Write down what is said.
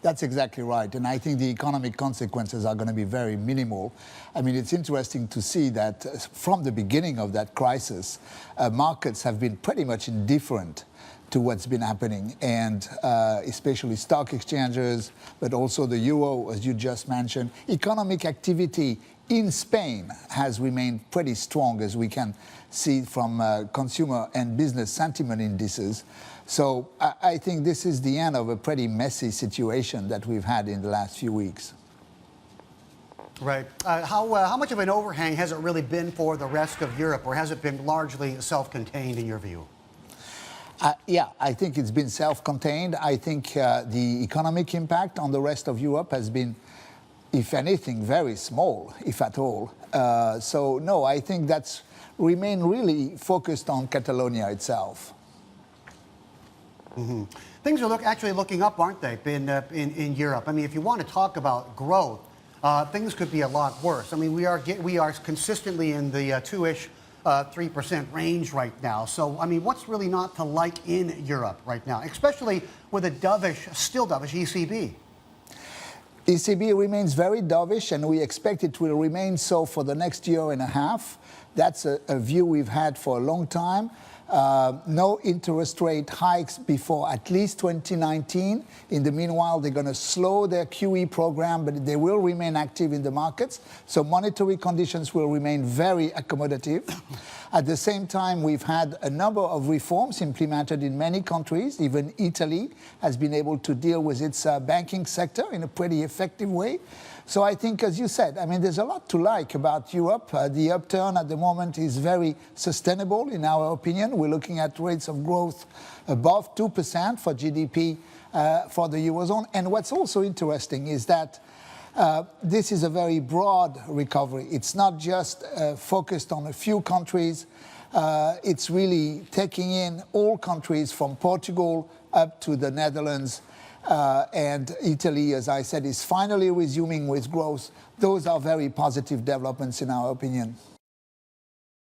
That's exactly right. And I think the economic consequences are going to be very minimal. I mean, it's interesting to see that from the beginning of that crisis, markets have been pretty much indifferent to what's been happening, and especially stock exchanges, but also the euro, as you just mentioned. Economic activity in Spain has remained pretty strong, as we can see from consumer and business sentiment indices. So I think this is the end of a pretty messy situation that we've had in the last few weeks. Right. How much of an overhang has it really been for the rest of Europe, or has it been largely self-contained in your view? Yeah, I think it's been self-contained. I think the economic impact on the rest of Europe has been, if anything, very small, if at all. So no, I think that's remained really focused on Catalonia itself. Mm-hmm. Things are actually looking up, aren't they, in Europe? I mean, if you want to talk about growth, things could be a lot worse. I mean, we are consistently in the 2-ish, 3% range right now. So, I mean, what's really not to like in Europe right now, especially with a dovish, still dovish ECB? ECB remains very dovish, and we expect it will remain so for the next year and a half. That's a view we've had for a long time. No interest rate hikes before at least 2019. In the meanwhile, they're going to slow their QE program, but they will remain active in the markets. So monetary conditions will remain very accommodative. At the same time, we've had a number of reforms implemented in many countries. Even Italy has been able to deal with its banking sector in a pretty effective way. So I think, as you said, I mean, there's a lot to like about Europe. The upturn at the moment is very sustainable, in our opinion. We're looking at rates of growth above 2% for GDP for the Eurozone. And what's also interesting is that this is a very broad recovery. It's not just focused on a few countries. It's really taking in all countries from Portugal up to the Netherlands. And Italy, as I said, is finally resuming with growth. Those are very positive developments in our opinion.